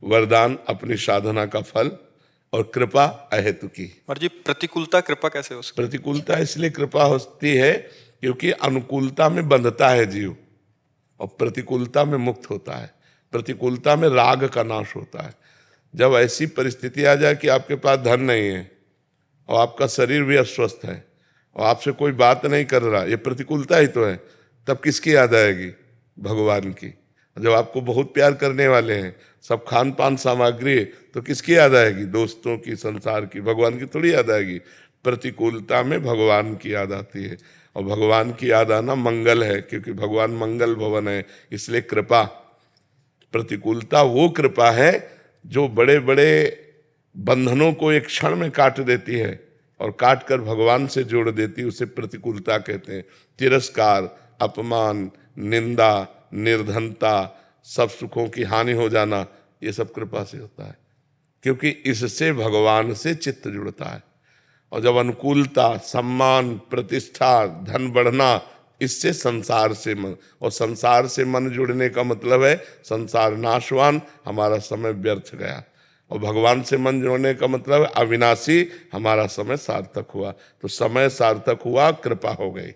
वरदान अपनी साधना का फल, और कृपा अहेतु की। महाराज जी, प्रतिकूलता कृपा कैसे हो सकती है? प्रतिकूलता इसलिए कृपा होती है क्योंकि अनुकूलता में बंधता है जीव और प्रतिकूलता में मुक्त होता है। प्रतिकूलता में राग का नाश होता है। जब ऐसी परिस्थिति आ जाए कि आपके पास धन नहीं है और आपका शरीर भी अस्वस्थ है और आपसे कोई बात नहीं कर रहा, ये प्रतिकूलता ही तो है। तब किसकी याद आएगी? भगवान की। जब आपको बहुत प्यार करने वाले हैं, सब खान पान सामग्री है, तो किसकी याद आएगी? दोस्तों की, संसार की, भगवान की थोड़ी याद आएगी। प्रतिकूलता में भगवान की याद आती है, और भगवान की याद आना मंगल है, क्योंकि भगवान मंगल भवन है। इसलिए कृपा, प्रतिकूलता वो कृपा है जो बड़े बड़े बंधनों को एक क्षण में काट देती है और काट कर भगवान से जोड़ देती है, उसे प्रतिकूलता कहते हैं। तिरस्कार, अपमान, निंदा, निर्धनता, सब सुखों की हानि हो जाना, ये सब कृपा से होता है, क्योंकि इससे भगवान से चित्त जुड़ता है। और जब अनुकूलता, सम्मान, प्रतिष्ठा, धन बढ़ना, इससे संसार से मन, और संसार से मन जुड़ने का मतलब है संसार नाशवान, हमारा समय व्यर्थ गया। और भगवान से मन जोड़ने का मतलब है अविनाशी, हमारा समय सार्थक हुआ। तो समय सार्थक हुआ, कृपा हो गई।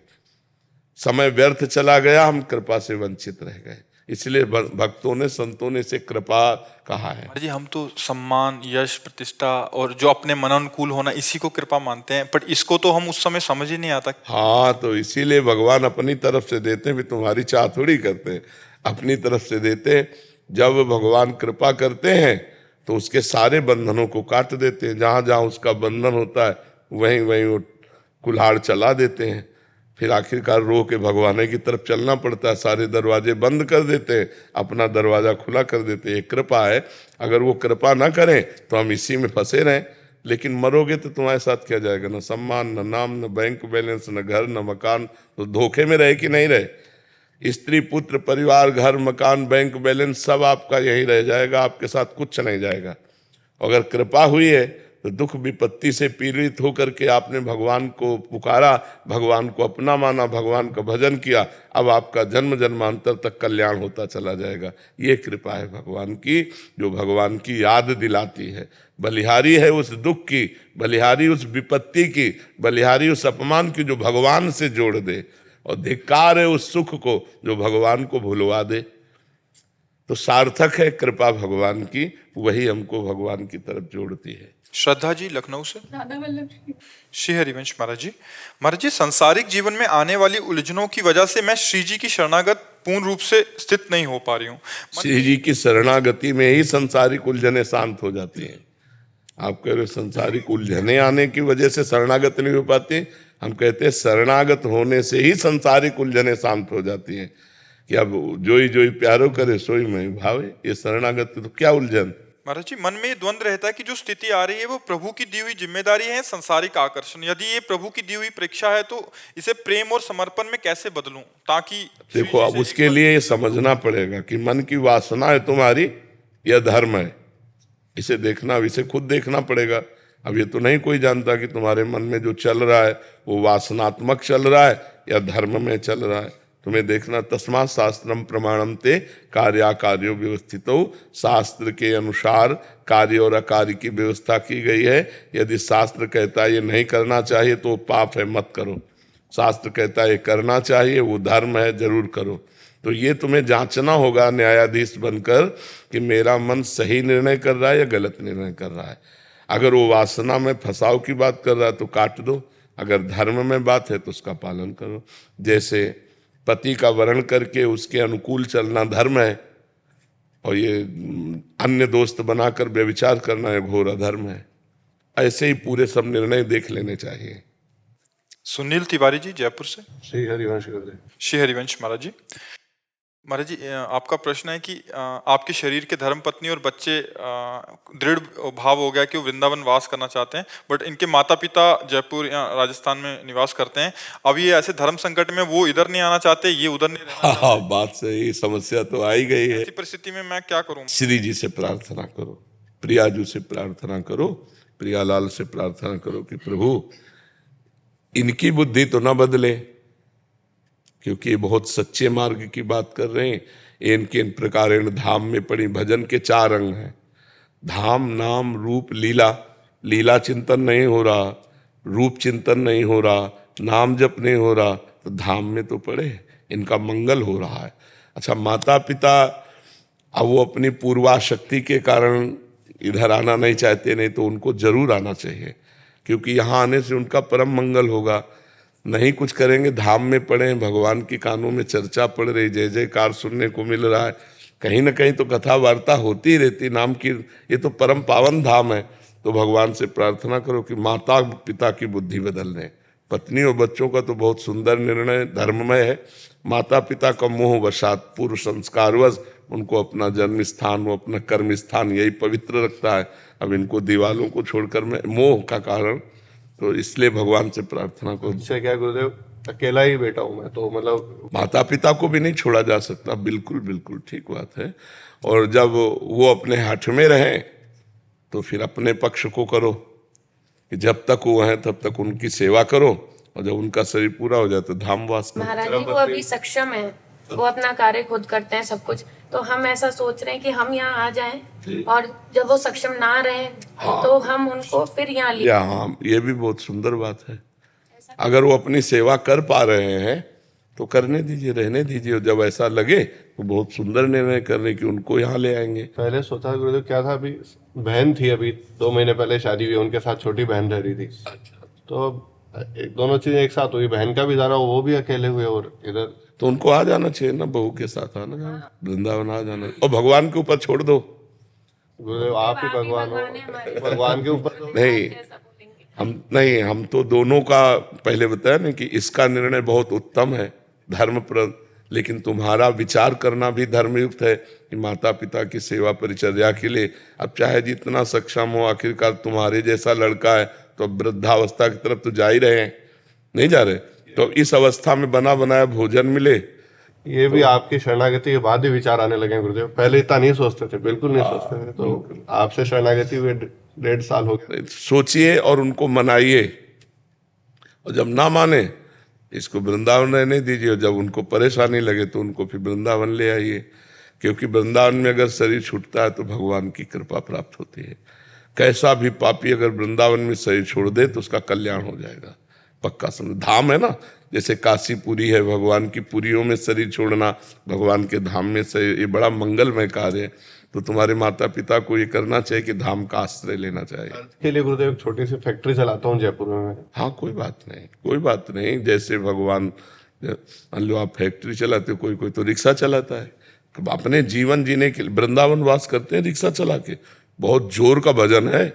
समय व्यर्थ चला गया, हम कृपा से वंचित रह गए। इसलिए भक्तों ने, संतों ने इसे कृपा कहा है। महाराज जी, हम तो सम्मान, यश, प्रतिष्ठा और जो अपने मन अनुकूल होना, इसी को कृपा मानते हैं, पर इसको तो हम उस समय समझ ही नहीं आता। हाँ, तो इसीलिए भगवान अपनी तरफ से देते हैं, भी तुम्हारी चाह थोड़ी करते हैं, अपनी तरफ से देते हैं। जब भगवान कृपा करते हैं तो उसके सारे बंधनों को काट देते हैं। जहाँ जहाँ उसका बंधन होता है वहीं वहीं वो कुल्हाड़ चला देते हैं। फिर आखिरकार रो के भगवान की तरफ चलना पड़ता है। सारे दरवाजे बंद कर देते हैं, अपना दरवाजा खुला कर देते हैं। कृपा है, अगर वो कृपा ना करें तो हम इसी में फंसे रहें। लेकिन मरोगे तो तुम्हारे साथ क्या जाएगा? न सम्मान, न नाम, न बैंक बैलेंस, न घर, न मकान। तो धोखे में रहे कि नहीं रहे? स्त्री, पुत्र, परिवार, घर, मकान, बैंक बैलेंस सब आपका यही रह जाएगा, आपके साथ कुछ नहीं जाएगा। अगर कृपा हुई है तो दुख विपत्ति से पीड़ित होकर के आपने भगवान को पुकारा, भगवान को अपना माना, भगवान का भजन किया, अब आपका जन्म जन्मांतर तक कल्याण होता चला जाएगा। ये कृपा है भगवान की, जो भगवान की याद दिलाती है। बलिहारी है उस दुख की, बलिहारी उस विपत्ति की, बलिहारी उस अपमान की जो भगवान से जोड़ दे, और धिक्कार है उस सुख को जो भगवान को भुलवा दे। तो सार्थक है कृपा भगवान की, वही हमको भगवान की तरफ जोड़ती है। श्रद्धा जी लखनऊ से। राधा वल्लभ जी। श्री हरिवंश महाराज जी। महाराज जी, सांसारिक जीवन में आने वाली उलझनों की वजह से मैं श्री जी की शरणागत पूर्ण रूप से स्थित नहीं हो पा रही हूँ। श्री जी की शरणागति में ही संसारिक उलझने शांत हो जाती हैं। आप कह रहे हो संसारिक उलझने आने की वजह से शरणागत नहीं हो पाती, हम कहते हैं शरणागत होने से ही संसारिक उलझने शांत हो जाती हैं। कि अब जोई जोई प्यारो करे सोई मैं भावे, ये शरणागत तो क्या उलझन। महाराज जी, मन में ये द्वंद्व रहता है कि जो स्थिति आ रही है वो प्रभु की दी हुई जिम्मेदारी है, संसारिक आकर्षण। यदि ये प्रभु की दी हुई परीक्षा है तो इसे प्रेम और समर्पण में कैसे बदलूं, ताकि देखो, अब उसके लिए ये समझना पड़ेगा कि मन की वासना है तुम्हारी या धर्म है। इसे देखना, अब इसे खुद देखना पड़ेगा। अब ये तो नहीं कोई जानता कि तुम्हारे मन में जो चल रहा है वो वासनात्मक चल रहा है या धर्म में चल रहा है। तुम्हें देखना, तस्मात् शास्त्रम प्रमाणम ते कार्याकार्यो व्यवस्थितो, शास्त्र के अनुसार कार्य और अकार्य की व्यवस्था की गई है। यदि शास्त्र कहता है ये नहीं करना चाहिए तो पाप है, मत करो। शास्त्र कहता है ये करना चाहिए, वो धर्म है, जरूर करो। तो ये तुम्हें जांचना होगा न्यायाधीश बनकर कि मेरा मन सही निर्णय कर रहा है या गलत निर्णय कर रहा है। अगर वो वासना में फंसाव की बात कर रहा है तो काट दो, अगर धर्म में बात है तो उसका पालन करो। जैसे पति का वर्ण करके उसके अनुकूल चलना धर्म है, और ये अन्य दोस्त बनाकर व्यभिचार करना ये घोर अधर्म है। ऐसे ही पूरे सब निर्णय देख लेने चाहिए। सुनील तिवारी जी जयपुर से। श्री हरिवंश गुरुदेव। श्री हरिवंश महाराज जी। महाराज जी, आपका प्रश्न है कि आपके शरीर के धर्म पत्नी और बच्चे दृढ़ भाव हो गया कि वो वृंदावन वास करना चाहते हैं, बट इनके माता पिता जयपुर या राजस्थान में निवास करते हैं। अब ये ऐसे धर्म संकट में वो इधर नहीं आना चाहते, ये उधर नहीं रहना चाहते। हाँ, बात सही, समस्या तो आई गई है। ऐसी परिस्थिति में मैं क्या करूं? श्री जी से प्रार्थना करो, प्रियाजू से प्रार्थना करो, प्रियालाल से प्रार्थना करो कि प्रभु इनकी बुद्धि तो ना बदले, क्योंकि ये बहुत सच्चे मार्ग की बात कर रहे हैं। इनके इन प्रकार धाम में पड़ी भजन के 4 अंग हैं। धाम, नाम, रूप, लीला। लीला चिंतन नहीं हो रहा, रूप चिंतन नहीं हो रहा, नाम जप नहीं हो रहा, तो धाम में तो पड़े, इनका मंगल हो रहा है। अच्छा, माता पिता अब वो अपनी पूर्वाशक्ति के कारण इधर आना नहीं चाहते, नहीं तो उनको जरूर आना चाहिए, क्योंकि यहाँ आने से उनका परम मंगल होगा। नहीं कुछ करेंगे, धाम में पड़े, भगवान की कानों में चर्चा पड़ रही, जय जयकार सुनने को मिल रहा है, कहीं ना कहीं तो कथा वार्ता होती ही रहती, नाम की, ये तो परम पावन धाम है। तो भगवान से प्रार्थना करो कि माता पिता की बुद्धि बदल दें। पत्नी और बच्चों का तो बहुत सुंदर निर्णय धर्ममय है। माता पिता का मोह वशात पूर्व संस्कारवश उनको अपना जन्म स्थान, वो अपना कर्म स्थान यही पवित्र रखता है। अब इनको दीवालों को छोड़कर मैं मोह का कारण, तो इसलिए भगवान से प्रार्थना करो। इससे क्या गुरुदेव, अकेला ही बेटा हूं मैं, तो मतलब माता पिता को भी नहीं छोड़ा जा सकता, बिल्कुल बिल्कुल ठीक बात है। और जब वो अपने हठ में रहें तो फिर अपने पक्ष को करो कि जब तक वो हैं तब तक उनकी सेवा करो, और जब उनका शरीर पूरा हो जाए तो धामवास करो। महाराज जी वो अभी सक्षम है, वो अपना कार्य खुद करते हैं सब कुछ, तो हम ऐसा सोच रहे हैं कि हम यहाँ आ जाएं और जब वो सक्षम ना रहे तो हम उनको फिर यहाँ ले। हाँ, ये भी बहुत सुंदर बात है। अगर वो अपनी सेवा कर पा रहे हैं तो करने दीजिए, रहने दीजिए, और जब ऐसा लगे तो बहुत सुंदर निर्णय करने की उनको यहाँ ले आएंगे। पहले सोचा गुरुदेव क्या था, अभी बहन थी, अभी 2 महीने पहले शादी हुई, उनके साथ छोटी बहन रह रही थी। तो दोनों चीजें एक साथ हुई, बहन का भी जाना, वो भी अकेले हुए, और इधर तो उनको आ जाना चाहिए ना, बहू के साथ आना जाना, वृंदावन आ जाना, और भगवान के ऊपर छोड़ दो। गुरुदेव आप ही भगवान हो, भगवान के ऊपर नहीं, हम तो दोनों का पहले बताया ना कि इसका निर्णय बहुत उत्तम है, धर्मप्रद, लेकिन तुम्हारा विचार करना भी धर्मयुक्त है कि माता पिता की सेवा परिचर्या के लिए अब चाहे जितना सक्षम हो, आखिरकार तुम्हारे जैसा लड़का है तो वृद्धावस्था की तरफ तो जा ही रहे हैं, नहीं जा रहे, तो इस अवस्था में बना बनाया भोजन मिले। ये भी आपकी शरणागति के बाद ही विचार आने लगे गुरुदेव, पहले इतना नहीं सोचते थे, बिल्कुल नहीं सोचते थे। तो आपसे शरणागति हुए 1.5 साल हो गए। सोचिए और उनको मनाइए, और जब ना माने इसको वृंदावन रहने दीजिए, और जब उनको परेशानी लगे तो उनको फिर वृंदावन ले आइए, क्योंकि वृंदावन में अगर शरीर छूटता है तो भगवान की कृपा प्राप्त होती है। कैसा भी पापी अगर वृंदावन में शरीर छोड़ दे तो उसका कल्याण हो जाएगा, पक्का समझ। धाम है ना, जैसे काशीपुरी है, भगवान की पुरियों में शरीर छोड़ना, भगवान के धाम में शरीर, ये बड़ा मंगलमय कार्य है। तो तुम्हारे माता पिता को ये करना चाहिए कि धाम का आश्रय लेना चाहिए। के लिए गुरुदेव एक छोटी सी फैक्ट्री चलाता हूँ जयपुर में। हाँ, कोई बात नहीं, कोई बात नहीं। जैसे भगवान, मान लो आप फैक्ट्री चलाते हो, कोई कोई तो रिक्शा चलाता है, अपने जीवन जीने के लिए वृंदावन वास करते हैं रिक्शा चला के। बहुत जोर का भजन है,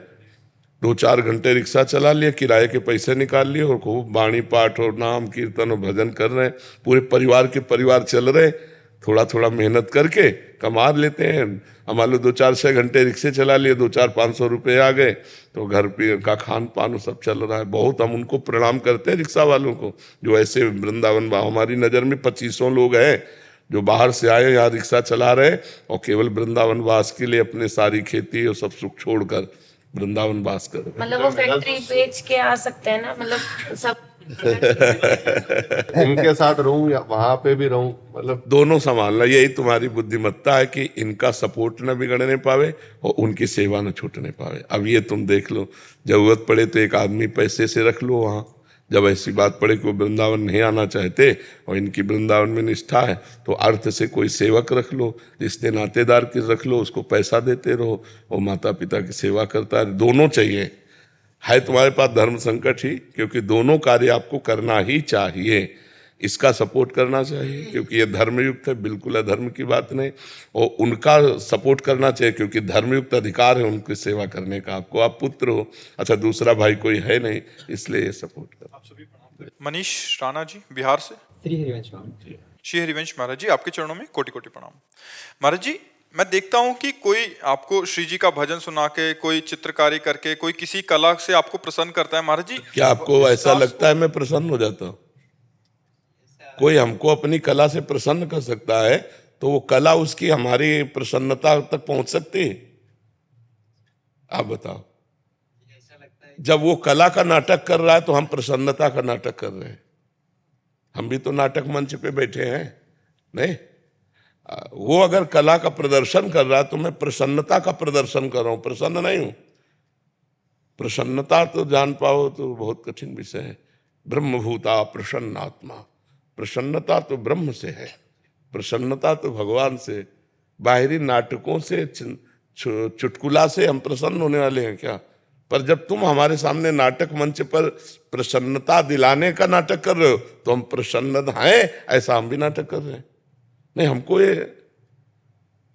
2-4 घंटे रिक्शा चला लिए, किराए के पैसे निकाल लिए, और खूब वाणी पाठ और नाम कीर्तन और भजन कर रहे हैं, पूरे परिवार के परिवार चल रहे हैं। थोड़ा थोड़ा मेहनत करके कमा लेते हैं। अब मान लो 2-4-6 घंटे रिक्शे चला लिए, 200-500 रुपये आ गए, तो घर पे का खान पान सब चल रहा है। बहुत हम उनको प्रणाम करते हैं रिक्शा वालों को, जो ऐसे वृंदावन, हमारी नज़र में 2500 लोग हैं जो बाहर से आए यहाँ रिक्शा चला रहे और केवल वृंदावन वास के लिए अपने सारी खेती और सब सुख छोड़कर वृंदावन वास कर। मतलब वो फैक्ट्री बेच के आ सकते हैं ना, मतलब सब इनके साथ रहूं या वहां पे भी रहूं, मतलब दोनों संभालना, यही तुम्हारी बुद्धिमत्ता है कि इनका सपोर्ट न बिगड़ने पावे और उनकी सेवा न छूटने पावे। अब ये तुम देख लो, जरूरत पड़े तो एक आदमी पैसे से रख लो वहाँ, जब ऐसी बात पड़े कि वो वृंदावन नहीं आना चाहते और इनकी वृंदावन में निष्ठा है तो अर्थ से कोई सेवक रख लो, रिश्ते नातेदार के रख लो, उसको पैसा देते रहो, वो माता पिता की सेवा करता है। दोनों चाहिए, है तुम्हारे पास धर्म संकट ही, क्योंकि दोनों कार्य आपको करना ही चाहिए। इसका सपोर्ट करना चाहिए क्योंकि ये धर्मयुक्त है, बिल्कुल अधर्म की बात नहीं, और उनका सपोर्ट करना चाहिए क्योंकि धर्मयुक्त अधिकार है उनकी सेवा करने का। आपको, आप पुत्र हो, अच्छा दूसरा भाई कोई है नहीं, इसलिए ये सपोर्ट कर। मनीष राणा जी बिहार से। श्री हरिवंश महाराज जी, आपके चरणों में कोटि कोटि प्रणाम। महाराज जी, मैं देखता हूँ कि कोई आपको श्री जी का भजन सुना के, कोई चित्रकारी करके, कोई किसी कला से आपको प्रसन्न करता है। महाराज जी, क्या आपको ऐसा लगता है मैं प्रसन्न हो जाता हूँ? कोई हमको अपनी कला से प्रसन्न कर सकता है तो वो कला उसकी हमारी प्रसन्नता तक पहुंच सकती है? आप बताओ। जब वो कला का नाटक कर रहा है तो हम प्रसन्नता का नाटक कर रहे हैं। हम भी तो नाटक मंच पे बैठे हैं, नहीं? वो अगर कला का प्रदर्शन कर रहा है तो मैं प्रसन्नता का प्रदर्शन कर रहा हूं, प्रसन्न नहीं हूं। प्रसन्नता तो जान पाओ तो बहुत कठिन विषय है। ब्रह्मभूता प्रसन्नात्मा, प्रसन्नता तो ब्रह्म से है, प्रसन्नता तो भगवान से। बाहरी नाटकों से, चुटकुला से हम प्रसन्न होने वाले हैं क्या? पर जब तुम हमारे सामने नाटक मंच पर प्रसन्नता दिलाने का नाटक कर रहे हो तो हम प्रसन्न हैं, ऐसा हम भी नाटक कर रहे हैं। नहीं, हमको ये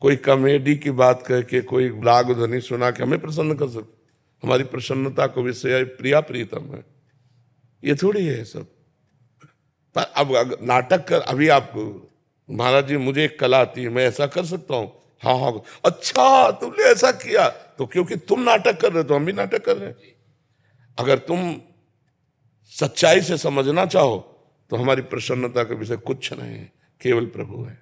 कोई कॉमेडी की बात कह के, कोई राग ध्वनि सुना के हमें प्रसन्न कर सकते? हमारी प्रसन्नता को विषय प्रिया प्रीतम है, ये थोड़ी है सब। पर अब नाटक कर, अभी आप महाराज जी मुझे एक कला आती है, मैं ऐसा कर सकता हूँ, हाँ हाँ, अच्छा तुमने ऐसा किया, तो क्योंकि तुम नाटक कर रहे हो तो हम भी नाटक कर रहे हैं। अगर तुम सच्चाई से समझना चाहो तो हमारी प्रसन्नता का विषय कुछ नहीं है, केवल प्रभु है।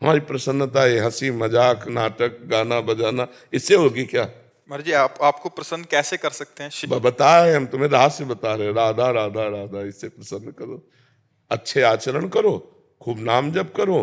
हमारी प्रसन्नता ये हंसी मजाक नाटक गाना बजाना, इससे होगी क्या? महाराज जी आपको प्रसन्न कैसे कर सकते हैं? बताए, हम तुम्हें रहस्य बता रहे, राधा राधा राधा, इससे प्रसन्न करो, अच्छे आचरण करो, खूब नाम जप करो,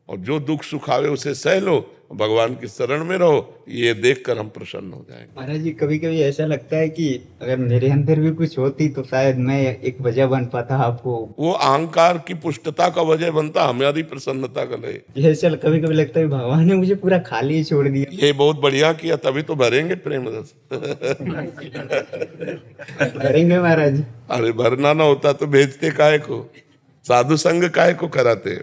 और जो दुख सुख आवे उसे सह लो, भगवान की शरण में रहो, ये देखकर हम प्रसन्न हो जाएंगे। महाराज जी कभी कभी ऐसा लगता है कि अगर मेरे अंदर भी कुछ होती तो शायद मैं एक वजह बन पाता आपको। वो अहंकार की पुष्टता का वजह बनता, हमारी प्रसन्नता का नहीं। ऐसा कभी कभी लगता है भगवान ने मुझे पूरा खाली ही छोड़ दिया। ये बहुत बढ़िया किया, तभी तो भरेंगे प्रेम रस। करेंगे महाराज जी। अरे भरना ना होता तो भेजते काहे को, साधु संग काहे को कराते?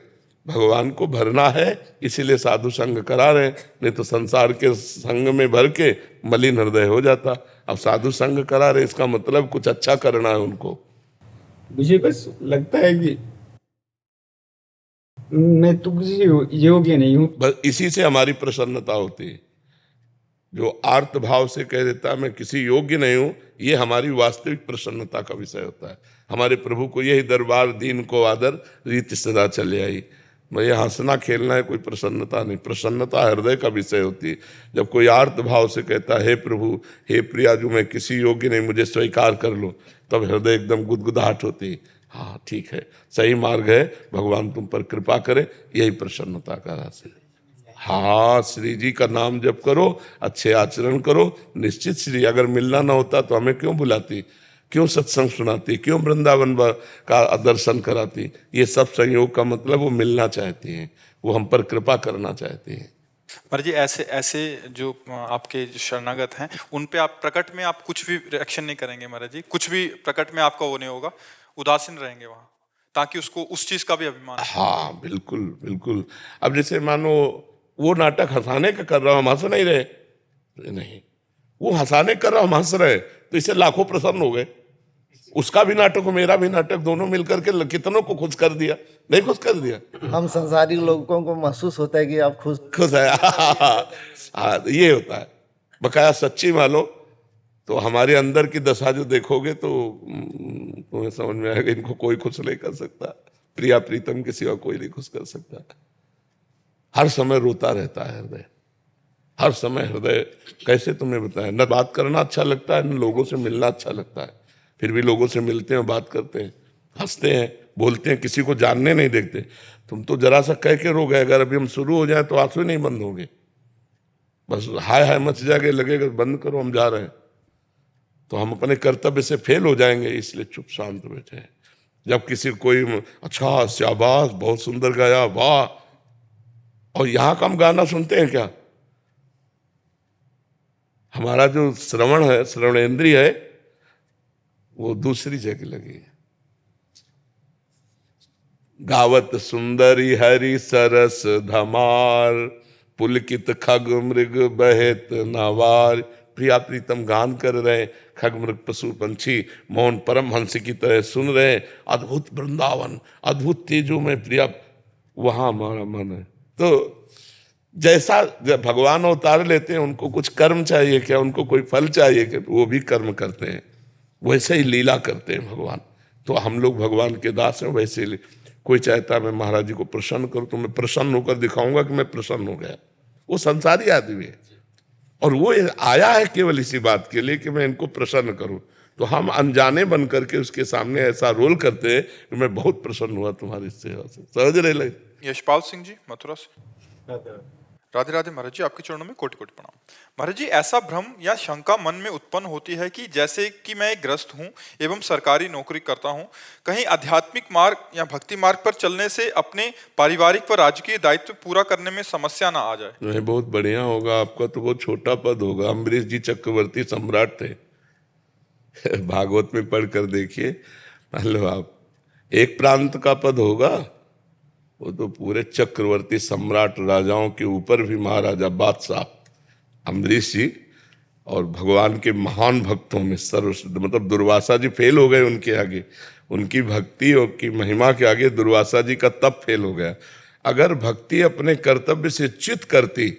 भगवान को भरना है इसीलिए साधु संग करा रहे, नहीं तो संसार के संग में भर के मलिन हृदय हो जाता। अब साधु संग करा रहे, इसका मतलब कुछ अच्छा करना है उनको। मुझे बस लगता है कि मैं तो किसी योग्य नहीं हूँ। बस इसी से हमारी प्रसन्नता होती है। जो आर्त भाव से कह देता मैं किसी योग्य नहीं हूँ, ये हमारी वास्तविक प्रसन्नता का विषय होता है। हमारे प्रभु को यही दरबार दीन को आदर रीति सदा चले आई। मैं ये हंसना खेलना है कोई प्रसन्नता नहीं, प्रसन्नता हृदय का विषय होती है। जब कोई आर्त भाव से कहता है हे प्रभु हे प्रिया, जो मैं किसी योग्य नहीं, मुझे स्वीकार कर लो, तब हृदय एकदम गुदगुदाहट होती है। हाँ ठीक है, सही मार्ग है, भगवान तुम पर कृपा करे, यही प्रसन्नता का रास्ता है। हाँ, श्री जी का नाम जप करो, अच्छे आचरण करो, निश्चित श्री अगर मिलना ना होता तो हमें क्यों बुलाती, क्यों सत्संग सुनाती, क्यों वृंदावन का दर्शन कराती? ये सब संयोग का मतलब वो मिलना चाहती हैं, वो हम पर कृपा करना चाहती हैं। महाराज जी ऐसे जो आपके जो शरणागत हैं उन पे आप प्रकट में आप कुछ भी रिएक्शन नहीं करेंगे महाराज जी? कुछ भी प्रकट में आपका वो नहीं होगा, उदासीन रहेंगे वहाँ, ताकि उसको उस चीज का भी अभिमान? हाँ बिल्कुल बिल्कुल। अब जैसे मानो वो नाटक हंसाने का कर रहा हूँ, हम हंस नहीं रहे, नहीं, वो हंसाने कर रहा हूँ, हम हंस रहे, तो इससे लाखों प्रसन्न हो गए। उसका भी नाटक हो मेरा भी नाटक, दोनों मिलकर के कितनों को खुश कर दिया, नहीं खुश कर दिया? हम संसारी लोगों को महसूस होता है कि आप खुश है। हाँ, ये होता है बकाया। सच्ची मानो तो हमारे अंदर की दशा जो देखोगे तो तुम्हें समझ में आएगा, इनको कोई खुश नहीं कर सकता, प्रिया प्रीतम के सिवा कोई नहीं खुश कर सकता। हर समय रोता रहता है हृदय, हर समय हृदय। कैसे तुम्हें बताएं, न बात करना अच्छा लगता है, न लोगों से मिलना अच्छा लगता है, फिर भी लोगों से मिलते हैं, बात करते हैं, हंसते हैं, बोलते हैं, किसी को जानने नहीं देखते। तुम तो जरा सा कह के रो गए, अगर अभी हम शुरू हो जाए तो आंसू नहीं बंद होंगे, बस हाय हाय मच जाके लगेगा बंद करो हम जा रहे हैं, तो हम अपने कर्तव्य से फेल हो जाएंगे, इसलिए चुप शांत बैठे हैं। जब किसी कोई अच्छा शाबाश बहुत सुंदर गाया वाह, और यहाँ का हम गाना सुनते हैं क्या? हमारा जो श्रवण है, श्रवणेंद्रिय है, वो दूसरी जगह लगी है। गावत सुंदरी हरि सरस धमार, पुलकित खग मृग बहेत नवार। प्रिया प्रीतम गान कर रहे, खग मृग पशु पंछी मौन परम हंस की तरह सुन रहे। अद्भुत वृंदावन, अद्भुत तेजो में प्रिया, वहां हमारा मन है। तो जैसा जब भगवान अवतार लेते हैं, उनको कुछ कर्म चाहिए क्या, उनको कोई फल चाहिए क्या? वो भी कर्म करते हैं, वैसे ही लीला करते हैं भगवान। तो हम लोग भगवान के दास हैं, वैसे ही कोई चाहता है मैं महाराज जी को प्रसन्न करूं, तो मैं प्रसन्न होकर दिखाऊंगा कि मैं प्रसन्न हो गया। वो संसारी आदमी है, और वो आया है केवल इसी बात के लिए कि मैं इनको प्रसन्न करूं। तो हम अनजाने बन करके उसके सामने ऐसा रोल करते हैं कि मैं बहुत प्रसन्न हुआ तुम्हारी सेवा से, सहज रह लगे। यशपाल सिंह जी मथुरा से। राधे राधे महाराज जी, आपके चरणों में कोटि कोटि प्रणाम। महाराज जी, ऐसा भ्रम या शंका मन में उत्पन्न होती है कि जैसे कि मैं एक गृहस्थ हूँ एवं सरकारी नौकरी करता हूँ, कहीं आध्यात्मिक मार्ग या भक्ति मार्ग पर चलने से अपने पारिवारिक व राजकीय दायित्व पूरा करने में समस्या ना आ जाए। नहीं, बहुत बढ़िया होगा, आपका तो बहुत छोटा पद होगा। अम्बरीश जी चक्रवर्ती सम्राट थे, भागवत में पढ़कर देखिए। मतलब आप एक प्रांत का पद होगा, वो तो पूरे चक्रवर्ती सम्राट राजाओं के ऊपर भी महाराजा बादशाह अम्बरीश जी और भगवान के महान भक्तों में सर्वश्रेष्ठ, मतलब दुर्वासा जी फेल हो गए उनके आगे, उनकी भक्ति और की महिमा के आगे दुर्वासा जी का तप फेल हो गया। अगर भक्ति अपने कर्तव्य से च्युत करती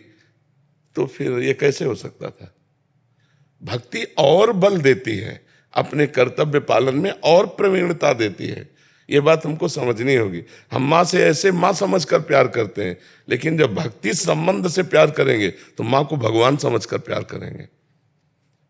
तो फिर ये कैसे हो सकता था। भक्ति और बल देती है, अपने कर्तव्य पालन में और प्रवीणता देती है। ये बात हमको समझनी होगी। हम माँ से ऐसे माँ समझकर प्यार करते हैं, लेकिन जब भक्ति संबंध से प्यार करेंगे तो माँ को भगवान समझकर प्यार करेंगे।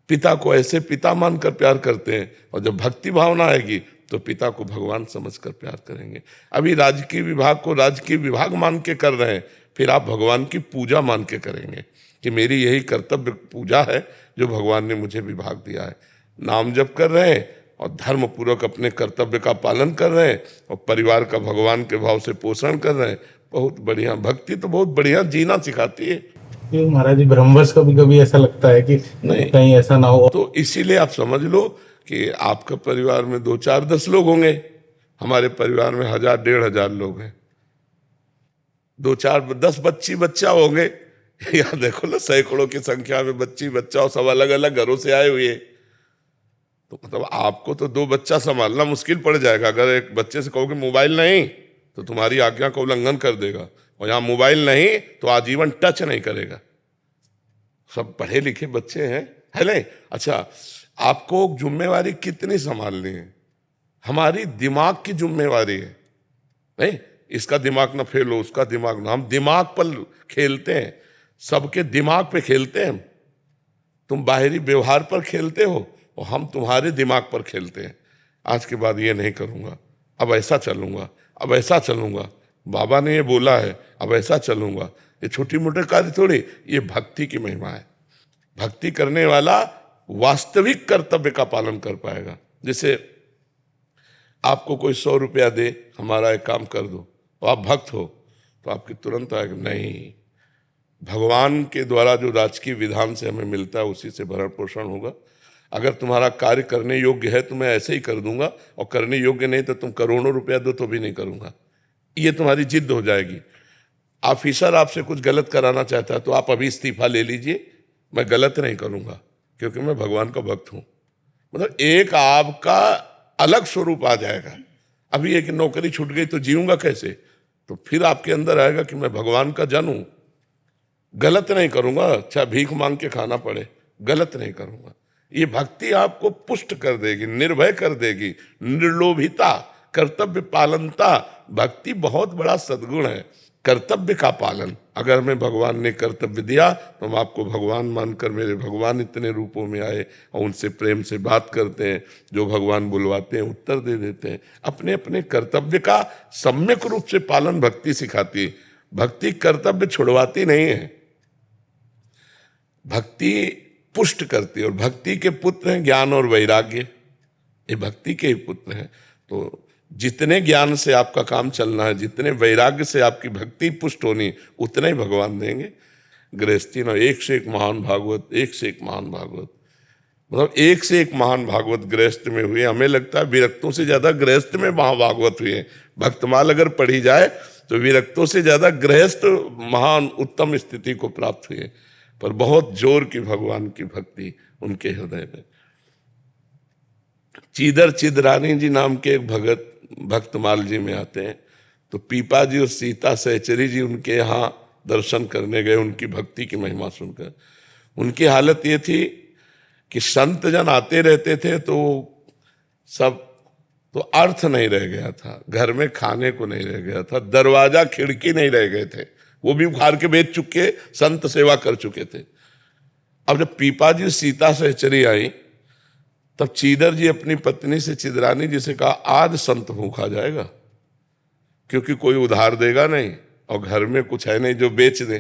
पिता को ऐसे पिता मानकर प्यार करते हैं, और जब भक्ति भावना आएगी तो पिता को भगवान समझकर प्यार करेंगे। अभी राजकीय विभाग को राजकीय विभाग मान के कर रहे हैं, फिर आप भगवान की पूजा मान के करेंगे कि मेरी यही कर्तव्य पूजा है जो भगवान ने मुझे विभाग दिया है। नाम जप कर रहे हैं और धर्म पूर्वक अपने कर्तव्य का पालन कर रहे हैं, और परिवार का भगवान के भाव से पोषण कर रहे हैं। बहुत बढ़िया भक्ति तो बहुत बढ़िया जीना सिखाती है। महाराज जी ब्रह्मवश कभी कभी ऐसा लगता है कि नहीं, कहीं ऐसा ना हो। तो इसीलिए आप समझ लो कि आपका परिवार में 2 4 10 लोग होंगे, हमारे परिवार में 1000 1500 लोग हैं। 2 4 10 बच्ची बच्चा होंगे, यहाँ देखो ना सैकड़ों की संख्या में बच्ची बच्चा, और सब अलग अलग घरों से आए हुए। तो मतलब आपको तो 2 बच्चा संभालना मुश्किल पड़ जाएगा। अगर एक बच्चे से कहोगे मोबाइल नहीं तो तुम्हारी आज्ञा का उल्लंघन कर देगा, और यहाँ मोबाइल नहीं तो आजीवन टच नहीं करेगा। सब पढ़े लिखे बच्चे हैं, है नहीं? अच्छा, आपको जिम्मेवारी कितनी संभालनी है? हमारी दिमाग की जिम्मेवारी है। नहीं, इसका दिमाग ना फेल हो, उसका दिमाग ना। हम दिमाग पर खेलते हैं, सबके दिमाग पे खेलते हैं। तुम बाहरी व्यवहार पर खेलते हो और हम तुम्हारे दिमाग पर खेलते हैं। आज के बाद ये नहीं करूँगा, अब ऐसा चलूँगा, अब ऐसा चलूँगा, बाबा ने ये बोला है, अब ऐसा चलूँगा। ये छोटी मोटे कार्य थोड़ी, ये भक्ति की महिमा है। भक्ति करने वाला वास्तविक कर्तव्य का पालन कर पाएगा। जैसे आपको कोई 100 रुपया दे, हमारा एक काम कर दो, तो आप भक्त हो तो आपकी तुरंत आएगा नहीं, भगवान के द्वारा जो राजकीय विधान से हमें मिलता है उसी से भरण पोषण होगा। अगर तुम्हारा कार्य करने योग्य है तो मैं ऐसे ही कर दूंगा, और करने योग्य नहीं तो तुम करोड़ों रुपया दो तो भी नहीं करूंगा। ये तुम्हारी जिद हो जाएगी। ऑफिसर आपसे कुछ गलत कराना चाहता है तो आप अभी इस्तीफा ले लीजिए, मैं गलत नहीं करूंगा क्योंकि मैं भगवान का भक्त हूं। मतलब एक आपका अलग स्वरूप आ जाएगा। अभी एक नौकरी छूट गई तो जीऊंगा कैसे, तो फिर आपके अंदर आएगा कि मैं भगवान का जन हूं, गलत नहीं करूंगा। अच्छा, भीख मांग के खाना पड़े, गलत नहीं करूंगा। ये भक्ति आपको पुष्ट कर देगी, निर्भय कर देगी, निर्लोभिता, कर्तव्य पालनता। भक्ति बहुत बड़ा सद्गुण है, कर्तव्य का पालन। अगर हमें भगवान ने कर्तव्य दिया तो हम आपको भगवान मानकर, मेरे भगवान इतने रूपों में आए, और उनसे प्रेम से बात करते हैं, जो भगवान बुलवाते हैं उत्तर दे देते हैं। अपने अपने कर्तव्य का सम्यक रूप से पालन भक्ति सिखाती है। भक्ति कर्तव्य छुड़वाती नहीं है, भक्ति पुष्ट करती है। और भक्ति के पुत्र हैं ज्ञान और वैराग्य, ये भक्ति के ही पुत्र हैं। तो जितने ज्ञान से आपका काम चलना है, जितने वैराग्य से आपकी भक्ति पुष्ट होनी, उतने ही भगवान देंगे। गृहस्थी ना एक से एक महान भागवत, एक से एक महान भागवत, मतलब एक से एक महान भागवत गृहस्थ में हुए। हमें लगता है विरक्तों से ज्यादा गृहस्थ में महाभागवत हुए। भक्तमाल अगर पढ़ी जाए तो विरक्तों से ज्यादा गृहस्थ महान उत्तम स्थिति को प्राप्त हुए। पर बहुत जोर की भगवान की भक्ति उनके हृदय में। चीदर चिदरानी जी नाम के एक भगत भक्तमाल जी में आते हैं, तो पीपा जी और सीता सहचरी जी उनके यहाँ दर्शन करने गए, उनकी भक्ति की महिमा सुनकर। उनकी हालत ये थी कि संत जन आते रहते थे तो सब, तो अर्थ नहीं रह गया था, घर में खाने को नहीं रह गया था, दरवाजा खिड़की नहीं रह गए थे, वो भी उखाड़ के बेच चुके, संत सेवा कर चुके थे। अब जब पीपा जी सीता सहचरी आई तब चीदर जी अपनी पत्नी से, चिदरानी जी से कहा, आज संत भूखा जाएगा क्योंकि कोई उधार देगा नहीं और घर में कुछ है नहीं जो बेच दे।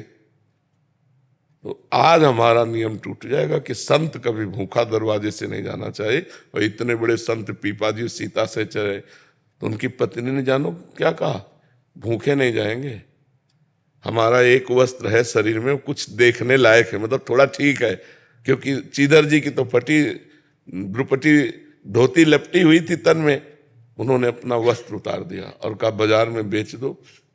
तो आज हमारा नियम टूट जाएगा कि संत कभी भूखा दरवाजे से नहीं जाना चाहिए। और इतने बड़े संत पीपा जी सीता सहचरी, तो उनकी पत्नी ने जानो क्या कहा, भूखे नहीं जाएंगे, हमारा एक वस्त्र है शरीर में, कुछ देखने लायक है, मतलब थोड़ा ठीक है। क्योंकि चीदर जी की तो फटी द्रुपटी धोती लपटी हुई थी तन में, उन्होंने अपना वस्त्र उतार दिया और कहा बाजार में बेच दो,